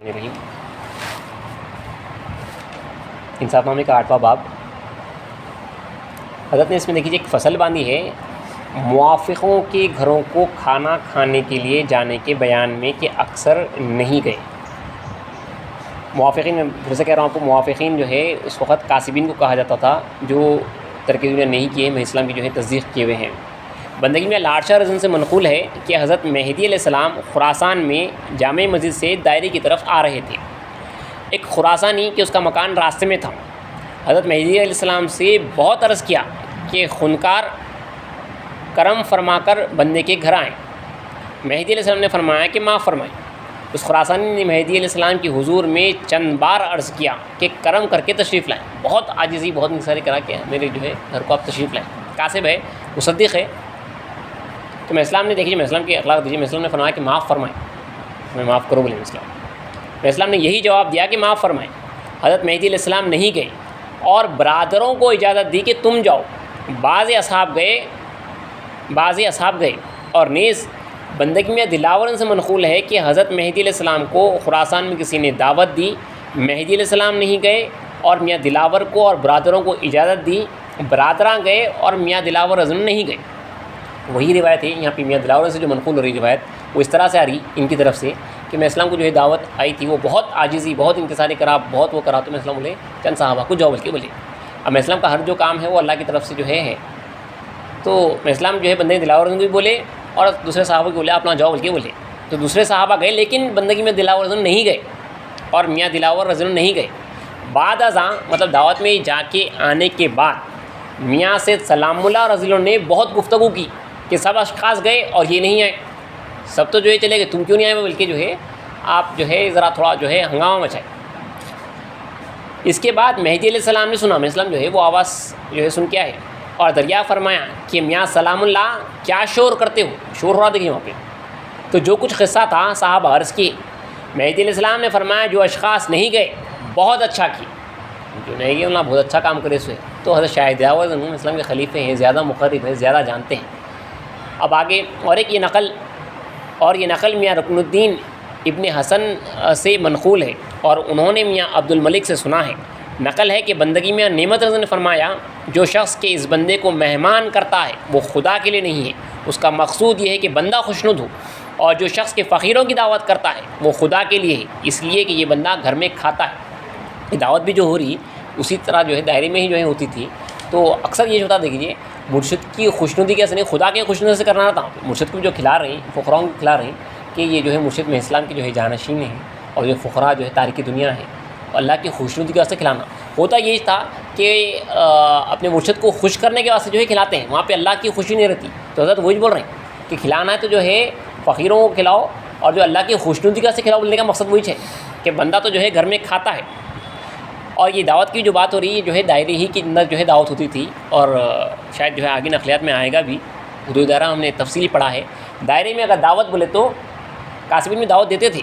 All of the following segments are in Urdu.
رحیم انصاف نامے کا 8واں باب. حضرت نے اس میں دیکھیے ایک فصل باندھی ہے موافقوں کے گھروں کو کھانا کھانے کے لیے جانے کے بیان میں کہ اکثر نہیں گئے. موافقین، میں پھر سے کہہ رہا ہوں آپ کو، موافقین جو ہے اس وقت کاسبین کو کہا جاتا تھا جو ترک دنیا نہیں کیے، میں اسلام کی جو ہے تصدیق کیے ہوئے ہیں. بندگی میں لاڈ شاہ رضی سے منقول ہے کہ حضرت مہدی علیہ السلام خراسان میں جامع مسجد سے دائرے کی طرف آ رہے تھے. ایک خراسانی کہ اس کا مکان راستے میں تھا، حضرت مہدی علیہ السلام سے بہت عرض کیا کہ خنکار کرم فرما کر بندے کے گھر آئیں. مہدی علیہ السلام نے فرمایا کہ معاف فرمائیں. اس خراسانی نے مہدی علیہ السلام کی حضور میں چند بار عرض کیا کہ کرم کر کے تشریف لائیں. بہت عاجزی، بہت انکساری کرا کہ میرے جو ہے گھر کو آپ تشریف لائیں. کاسب ہے، مصدق ہے. تو میں اسلام نے دیکھیے، میں اسلام کی اخلاق دیجیے، میں اسلام نے فرمایا کہ معاف فرمائیں، میں معاف کرو بولے اسلام. میں اسلام نے یہی جواب دیا کہ معاف فرمائیں. حضرت مہدی علیہ السلام نہیں گئے اور برادروں کو اجازت دی کہ تم جاؤ. بعض اصحاب گئے اور نیز بندگی میں دلاور سے منقول ہے کہ حضرت مہدی علیہ السلام کو خراسان میں کسی نے دعوت دی، مہدی علیہ السلام نہیں گئے اور میاں دلاور کو اور برادروں کو اجازت دی، برادراں گئے اور میاں دلاور رضی نہیں گئے. وہی روایت ہے یہاں پہ میاں دلاور سے جو منقول ہو رہی روایت وہ اس طرح سے آ رہی ان کی طرف سے کہ میں اسلام کو جو ہے دعوت آئی تھی، وہ بہت عاجزی، بہت انکساری کرا، بہت وہ کرا، تو میں اسلام بولے چند صحابہ کو جاؤ بول کے بولے. اب میں اسلام کا ہر جو کام ہے وہ اللہ کی طرف سے جو ہے. تو میں اسلام جو ہے بندے دلاور رضی کو بھی بولے اور دوسرے صحابہ کو بولے آپ نہ جاؤ بول کے بولے. تو دوسرے صحابہ گئے لیکن بندگی میں دلاور رضی نہیں گئے اور میاں دلاور رضی نہیں گئے. بعد ازاں مطلب دعوت میں جا کے آنے کے بعد میاں سے سلام اللہ رضی نے بہت گفتگو کی کہ سب اشخاص گئے اور یہ نہیں آئے، سب تو جو ہے چلے گئے، تم کیوں نہیں آئے، بلکہ جو ہے آپ جو ہے ذرا تھوڑا جو ہے ہنگامہ مچائے. اس کے بعد مہدی علیہ السلام نے سنا، میں اسلام جو ہے وہ آواز جو ہے سن کے آئے اور دریا فرمایا کہ میاں سلام اللہ کیا شور کرتے ہو، شور ہو رہا دیکھیے وہاں پہ. تو جو کچھ قصہ تھا صاحب عرض کی. مہدی علیہ السلام نے فرمایا جو اشخاص نہیں گئے بہت اچھا کی، جو نہیں گئے انہوں بہت اچھا کام کرے سے. تو حضرت شاہ دلاور اسلام کے خلیفے ہیں، زیادہ مقرب ہیں، زیادہ جانتے ہیں. اب آگے اور ایک یہ نقل میاں رکن الدین ابن حسن سے منقول ہے اور انہوں نے میاں عبد الملک سے سنا ہے. نقل ہے کہ بندگی میں نعمت رضی نے فرمایا جو شخص کے اس بندے کو مہمان کرتا ہے وہ خدا کے لیے نہیں ہے، اس کا مقصود یہ ہے کہ بندہ خوشنود ہو. اور جو شخص کے فقیروں کی دعوت کرتا ہے وہ خدا کے لیے ہے، اس لیے کہ یہ بندہ گھر میں کھاتا ہے. یہ دعوت بھی جو ہو رہی اسی طرح جو ہے دائرے میں ہی جو ہے ہوتی تھی. تو اکثر یہ ہوتا دیکھیے مرشد کی خوشنودی کیسے نہیں، خدا کے خوشنودی سے کرنا تھا. مرشد کو جو کھلا رہی ہیں، فقراؤں کو کھلا رہی ہیں کہ یہ جو ہے مرشد میں اسلام کی جو ہے جانشین ہیں اور جو فقراء جو ہے تارک دنیا ہے، اللہ کی خوشنودی کے واسطے کھلانا. ہوتا یہی تھا کہ اپنے مرشد کو خوش کرنے کے واسطے جو ہے کھلاتے ہیں، وہاں پہ اللہ کی خوشی نہیں رہتی. تو حضرت وہی بول رہے ہیں کہ کھلانا ہے تو جو ہے فقیروں کو کھلاؤ اور جو اللہ کی خوشنودی کے واسطے کھلاؤ، بولنے کا مقصد وہی ہے کہ بندہ تو جو ہے گھر میں کھاتا ہے. اور یہ دعوت کی جو بات ہو رہی ہے جو ہے دائرے ہی کے اندر جو ہے دعوت ہوتی تھی، اور شاید جو ہے آگے نقلیات میں آئے گا بھی. حدود دائرہ ہم نے تفصیلی پڑھا ہے. دائرے میں اگر دعوت بولے تو کاسبین میں دعوت دیتے تھے.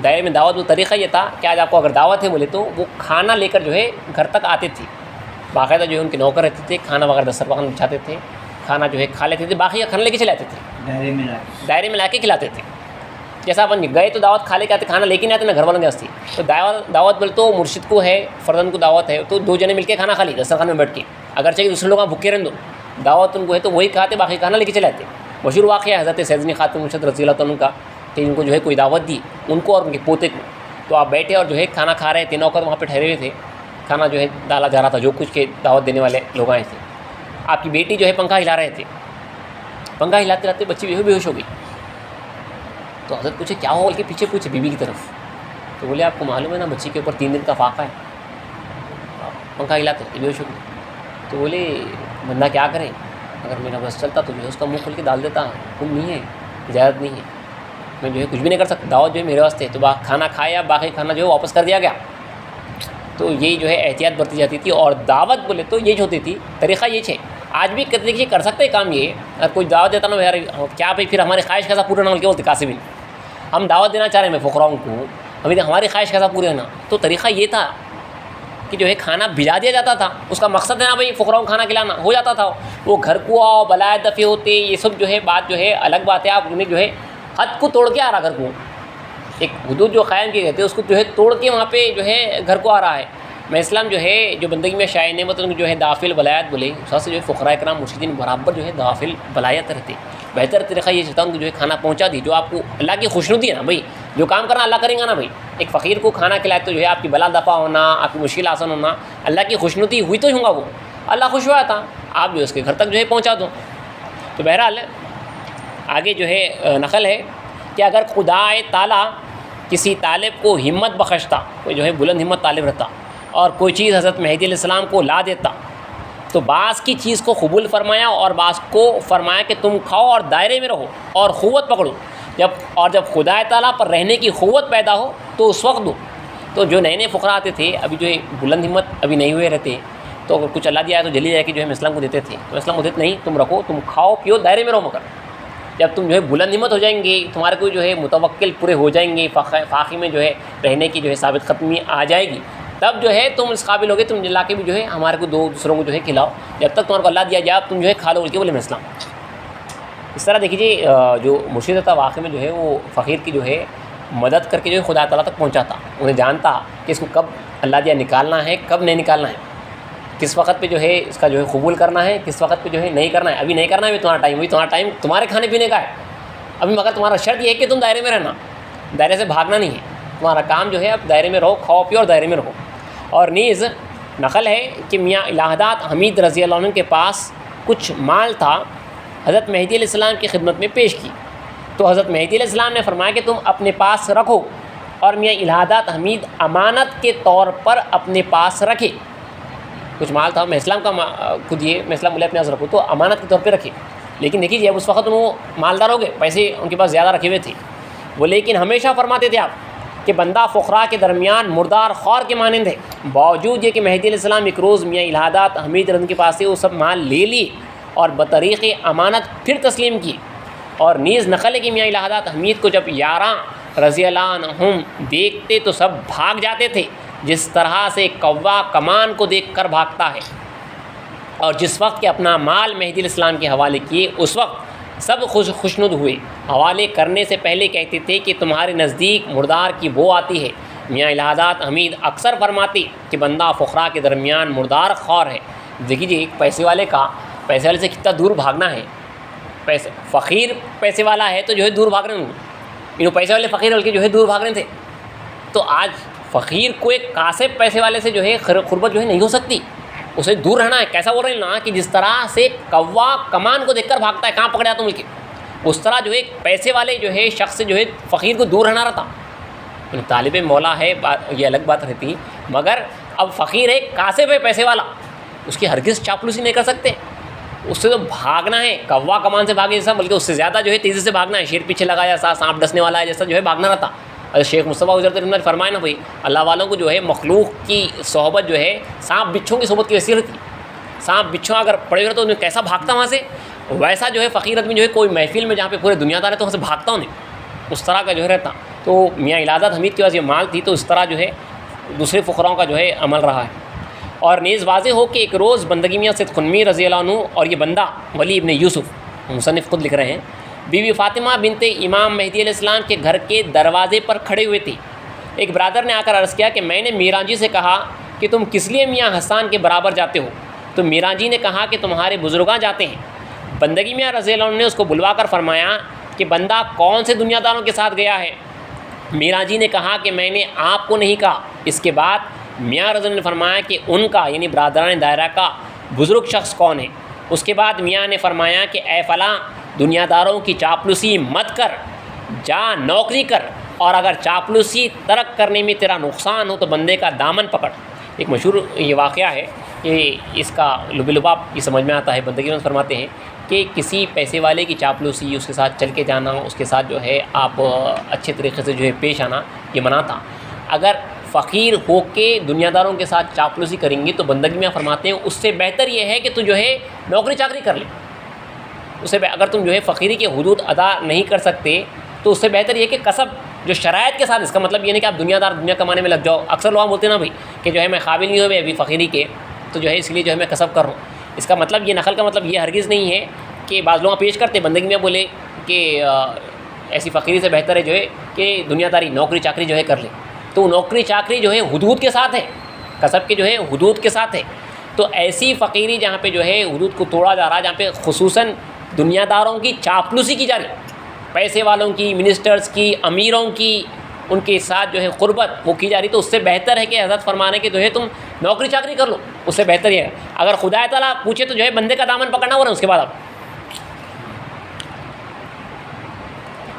دائرے میں دعوت وہ طریقہ یہ تھا کہ آج آپ کو اگر دعوت ہے بولے تو وہ کھانا لے کر جو ہے گھر تک آتے تھے. باقاعدہ جو ہے ان کے نوکر رہتے تھے، کھانا وغیرہ دسترخوان بچھاتے تھے، کھانا جو ہے کھا لیتے تھے، باقی کا کھانا لے کے چلے آتے تھے، دائرے میں لا کے کھلاتے تھے. جیسا اپن گئے تو دعوت کھا لے کے آتے، کھانا لے کے نہیں آتے نا گھر والوں کے واسطے. تو دعوت بولے تو مرشد کو ہے، فردن کو دعوت ہے تو دو جنے مل کے کھانا کھا لی دسترخوان میں بیٹھ کے. اگر چاہیے دوسرے لوگ بھوکے رہن دو، دعوت ان کو ہے تو وہی کھاتے، باقی کھانا لے کے چلے آتے. مشہور واقعہ حضرت سیدنی خاتون مرشد رضی اللہ عنہ کا کہ ان کو جو ہے کوئی دعوت دی ان کو اور ان کے پوتے کو. تو آپ بیٹھے اور جو ہے کھانا کھا رہے تھے، نوکر وہاں پہ ٹھہرے ہوئے تھے، کھانا جو ہے ڈالا جا رہا تھا، جو کچھ کے دعوت دینے والے لوگ آئے تھے. آپ کی بیٹی جو ہے پنکھا ہلا رہے تھے، پنکھا ہلاتے ہلاتے بچی بے ہوش ہو گئی. تو حضرت پوچھے کیا ہو بول کے پیچھے پوچھے بیوی کی طرف. تو بولے آپ کو معلوم ہے نا بچی کے اوپر 3 دن کا فاقہ ہے. پنکھا ہلاتے بے ہوش ہو گئی. تو بولے بندہ کیا کرے، اگر میرا بس چلتا تو جو ہے اس کا منہ کھول کے ڈال دیتا، حکم نہیں ہے، اجازت نہیں ہے، میں جو ہے کچھ بھی نہیں کر سکتا، دعوت جو ہے میرے واسطے ہے. تو کھانا کھایا، باقی کھانا جو ہے واپس کر دیا گیا. تو یہی جو ہے احتیاط برتی جاتی تھی. اور دعوت بولے تو یہ جو ہوتی تھی طریقہ یہ ہے. آج بھی دیکھیے کر سکتے کام یہ، اگر کوئی دعوت دیتا نا یار کیا بھائی پھر ہماری خواہش کیسا پورا نہ بول کے بولتے کاسبین، ہم دعوت دینا چاہ رہے ہیں میں فقراؤں کو، ابھی ہماری خواہش کیسا پورے ہونا. تو طریقہ یہ تھا کہ جو ہے کھانا بھجا دیا جاتا تھا، اس کا مقصد ہے نا بھائی فقراؤں کو کھانا کھلانا، ہو جاتا تھا. وہ گھر کو آؤ بلائے دفعے ہوتے، یہ سب جو ہے بات جو ہے الگ بات ہے. آپ انہیں جو ہے حد کو توڑ کے آ رہا گھر کو، ایک حدود جو قائم کی گئی ہے اس کو جو ہے توڑ کے وہاں پہ جو ہے گھر کو آ رہا ہے۔ میں اسلام جو ہے جو بندگی میں شائع نعمت ان کو جو ہے دافل ولایت بولے، اس واسطے جو ہے فقراء کرام مرشدین برابر جو ہے دافل ولایت رہتے۔ بہتر طریقہ یہ چاہتا ہوں کہ جو ہے کھانا پہنچا دی، جو آپ کو اللہ کی خوشنودی ہے نا بھائی، جو کام کرنا اللہ کریں گا نا بھائی، ایک فقیر کو کھانا کھلائے تو جو ہے آپ کی بلا دفع ہونا، آپ کی مشکل آسان ہونا، اللہ کی خوشنودی ہوئی تو ہوں گا، وہ اللہ خوش ہوا تھا، آپ جو اس کے گھر تک جو ہے پہنچا دو۔ تو بہرحال آگے جو ہے نقل ہے کہ اگر خدائے تعالیٰ کسی طالب کو ہمت بخشتا، کوئی جو ہے بلند ہمت طالب رہتا اور کوئی چیز حضرت مہدی علیہ السلام کو لا دیتا، تو بعض کی چیز کو قبول فرمایا اور بعض کو فرمایا کہ تم کھاؤ اور دائرے میں رہو اور قوت پکڑو، جب خدائے تعالیٰ پر رہنے کی قوت پیدا ہو تو اس وقت دو۔ تو جو نئے فقراء آتے تھے، ابھی جو ہے بلند ہمت ابھی نہیں ہوئے رہتے، تو اگر کچھ اللہ دیا ہے تو جلدی جا کے جو ہے اسلام کو دیتے تھے، تو اسلام کو دیتے نہیں، تم رکھو، تم کھاؤ پیو دائرے میں رہو، مگر جب تم جو ہے بلند ہمت ہو جائیں گے، تمہارے کو جو ہے متوکل پورے ہو جائیں گے، فاقی میں جو ہے رہنے کی جو ہے ثابت ختمی آ جائے گی، تب جو ہے تم اس قابل ہوگے، تم لا کے بھی جو ہے ہمارے کو دوسروں کو جو ہے کھلاؤ، جب تک تمہارے کو اللہ دیا جائے تم جو ہے کھا لو، بول کے بولے میں اسلام۔ اس طرح دیکھیے جو مرشد تھا واقعی میں جو ہے وہ فقیر کی جو ہے مدد کر کے جو ہے خدا تعالیٰ تک پہنچاتا، انہیں جانتا کہ اس کو کب اللہ دیا نکالنا ہے، کب نہیں نکالنا ہے، کس وقت پہ جو ہے اس کا جو ہے قبول کرنا ہے، کس وقت پہ جو ہے نہیں کرنا ہے۔ ابھی نہیں کرنا ہے، تمہارا ٹائم، وہی تمہارا ٹائم تمہارے کھانے پینے کا ہے ابھی، مگر تمہارا شرط یہ ہے کہ تم دائرے میں رہنا، دائرے سے بھاگنا نہیں ہے، تمہارا کام جو ہے اب دائرے میں رہو، کھاؤ پیو اور دائرے میں رہو۔ اور نیز نقل ہے کہ میاں الہادات حمید رضی اللہ عنہ کے پاس کچھ مال تھا، حضرت مہدی علیہ السلام کی خدمت میں پیش کی، تو حضرت مہدی علیہ السلام نے فرمایا کہ تم اپنے پاس رکھو، اور میاں الہادات حمید امانت کے طور پر اپنے پاس رکھے۔ کچھ مال تھا، میں اسلام کا خود یہ میں اسلام بولے اپنے پاس رکھو تو امانت کے طور پہ رکھے، لیکن دیکھیے اب اس وقت وہ مالدار ہو گئے، پیسے ان کے پاس زیادہ رکھے ہوئے تھے وہ، لیکن ہمیشہ فرماتے تھے آپ کہ بندہ فقراء کے درمیان مردار خوار کے مانند ہے، باوجود یہ کہ مہدی علیہ السلام ایک روز میاں الہادات حمید رضی کے پاس سے وہ سب مال لے لیے اور بطریق امانت پھر تسلیم کی۔ اور نیز نقل ہے کہ میاں الہادات حمید کو جب یاراں رضی اللہ عنہم دیکھتے تو سب بھاگ جاتے تھے، جس طرح سے کوا کمان کو دیکھ کر بھاگتا ہے، اور جس وقت کہ اپنا مال مہدی علیہ السلام کے حوالے کیے اس وقت سب خوشنود ہوئے، حوالے کرنے سے پہلے کہتے تھے کہ تمہارے نزدیک مردار کی بو آتی ہے۔ میاں الہادات حمید اکثر فرماتے کہ بندہ فقراء کے درمیان مردار خوار ہے۔ دیکھیے ایک پیسے والے کا پیسے والے سے کتنا دور بھاگنا ہے، فقیر پیسے والا ہے تو جو ہے دور بھاگ رہے ہیں، پیسے والے فقیر بلکہ جو ہے دور بھاگ رہے تھے، تو آج فقیر کو ایک کاسب پیسے والے سے جو ہے قربت جو ہے نہیں ہو سکتی، اسے دور رہنا ہے۔ کیسا بول رہے ہیں نا کہ جس طرح سے کوا کمان کو دیکھ کر بھاگتا ہے، کہاں پکڑ جاتا ہوں مل کے، اس طرح جو ہے پیسے والے جو ہے شخص سے جو ہے فقیر کو دور رہنا رہتا۔ طالب مولا ہے یہ الگ بات رہتی، مگر اب فقیر ہے، کاسب ہے پیسے والا، اس کی ہرگز چاپلوسی نہیں کر سکتے، اس سے تو بھاگنا ہے، کوا کمان سے بھاگے جیسا، بلکہ اس سے زیادہ جو ہے تیزی سے بھاگنا ہے، شیر پیچھے لگا جیسا، سانپ ڈسنے والا ہے جیسا جو ہے بھاگنا رہتا۔ اگر شیخ مصطفیٰ حضرت نے فرمایا نا بھائی اللہ والوں کو جو ہے مخلوق کی صحبت جو ہے سانپ بچھوں کی صحبت کی ویسی رہتی، سانپ بچھوں اگر پڑے ہوئے تو انہیں کیسا بھاگتا وہاں سے، ویسا جو ہے فقیر آدمی جو ہے کوئی محفل میں جہاں پہ پورے دنیا دار ہے تو وہاں سے بھاگتا انہیں، اس طرح کا جو ہے رہتا۔ تو میاں الہادات حمید کے پاس یہ مال تھی تو اس طرح جو ہے دوسرے فقراؤں کا جو ہے عمل رہا ہے۔ اور نیز واضح ہو کہ ایک روز بندگی میاں سید خنمی رضی اللہ عنہ اور یہ بندہ ولی ابن یوسف مصنف خود لکھ رہے ہیں، بی بی فاطمہ بنت امام مہدی علیہ السلام کے گھر کے دروازے پر کھڑے ہوئے تھے۔ ایک برادر نے آ کر عرض کیا کہ میں نے میراں جی سے کہا کہ تم کس لیے میاں حسان کے برابر جاتے ہو؟ تو میراں جی نے کہا کہ تمہارے بزرگاں جاتے ہیں۔ بندگی میاں رضی اللہ عنہ نے اس کو بلوا کر فرمایا کہ بندہ کون سے دنیا داروں کے ساتھ گیا ہے؟ میراں جی نے کہا کہ میں نے آپ کو نہیں کہا۔ اس کے بعد میاں رضی اللہ عنہ نے فرمایا کہ ان کا یعنی برادران دائرہ کا بزرگ شخص کون ہے؟ اس کے بعد میاں نے فرمایا کہ اے فلاں دنیا داروں کی چاپلوسی مت کر، جا نوکری کر، اور اگر چاپلوسی ترک کرنے میں تیرا نقصان ہو تو بندے کا دامن پکڑ۔ ایک مشہور یہ واقعہ ہے کہ اس کا لب لباب یہ سمجھ میں آتا ہے، بندگی میں فرماتے ہیں کہ کسی پیسے والے کی چاپلوسی، اس کے ساتھ چل کے جانا، اس کے ساتھ جو ہے آپ اچھے طریقے سے جو ہے پیش آنا، یہ منع تھا۔ اگر فقیر ہو کے دنیا داروں کے ساتھ چاپلوسی کریں گے تو بندگی میں فرماتے ہیں اس سے بہتر یہ ہے کہ تو جو ہے نوکری چاکری کر لے، اسے اگر تم جو ہے فقیری کے حدود ادا نہیں کر سکتے تو اس سے بہتر یہ کہ کسب جو شرائط کے ساتھ، اس کا مطلب یہ نہیں کہ آپ دنیا کمانے میں لگ جاؤ۔ اکثر لوگ بولتے ہیں نا بھائی کہ جو ہے میں قابل نہیں ہوئے ابھی فقیری کے، تو جو ہے اس لیے جو ہے میں کسب کر رہا ہوں۔ اس کا مطلب یہ نقل کا مطلب یہ ہرگز نہیں ہے کہ بعض لوگ پیش کرتے بندگی میں بولے کہ ایسی فقیری سے بہتر ہے جو ہے کہ دنیا داری نوکری چاکری جو ہے کر لے. تو نوکری چاکری جو ہے حدود کے ساتھ ہے، کسب کے جو ہے حدود کے ساتھ ہے. تو ایسی فقیری جہاں پہ جو ہے حدود کو توڑا جا رہا ہے، جہاں پہ خصوصاً دنیا داروں کی چاپلوسی کی جا رہی، پیسے والوں کی، منسٹرز کی، امیروں کی، ان کے ساتھ جو ہے قربت وہ کی جا رہی، تو اس سے بہتر ہے کہ حضرت فرمانے کہ جو ہے تم نوکری چاکری کر لو. اس سے بہتر یہ ہے اگر خدا تعالیٰ پوچھے تو جو ہے بندے کا دامن پکڑنا ہو رہا ہے اس کے بعد اب.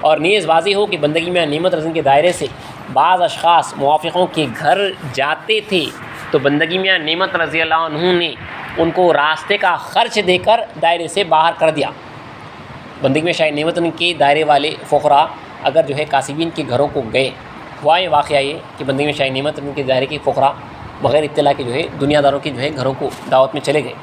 اور نیز واضح ہو کہ بندگی میں نعمت رسن کے دائرے سے بعض اشخاص موافقوں کے گھر جاتے تھے تو بندگی میں نعمت رضی اللہ عنہ نے ان کو راستے کا خرچ دے کر دائرے سے باہر کر دیا. بندگی میں شاہ نعمت کے دائرے والے فقراء اگر جو ہے کاسبین کے گھروں کو گئے، ہوا یہ واقعہ یہ کہ بندگی میں شاہ نعمت کے دائرے کے فقراء بغیر اطلاع کے جو ہے دنیا داروں کے جو ہے گھروں کو دعوت میں چلے گئے،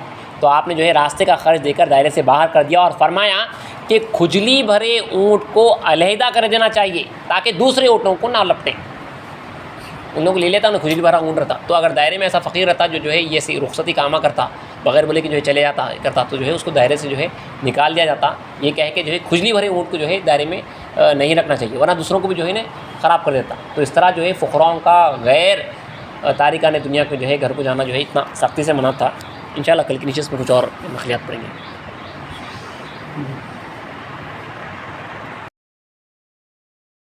تو آپ نے جو ہے راستے کا خرچ دے کر دائرے سے باہر کر دیا اور فرمایا کہ کھجلی بھرے اونٹ کو علیحدہ کر دینا چاہیے تاکہ دوسرے اونٹوں کو نہ لپٹیں. ان لوگ لے لیتا انہیں کھجلی بھرا اونٹ رہتا، تو اگر دائرے میں ایسا فقیر رہتا جو ہے یہ رخصتی کامہ کرتا بغیر بولے کہ جو ہے چلے جاتا کرتا، تو جو ہے اس کو دائرے سے جو ہے نکال دیا جاتا، یہ کہہ کے جو ہے کھجلی بھرے اونٹ کو جو ہے دائرے میں نہیں رکھنا چاہیے ورنہ دوسروں کو بھی جو ہے نا خراب کر دیتا. تو اس طرح جو ہے فقراؤں کا غیر تارکان دنیا کو جو ہے گھر کو جانا جو ہے اتنا سختی سے منع تھا. انشاءاللہ کل کی نشست میں کچھ اور نقلیات پڑھیں گے.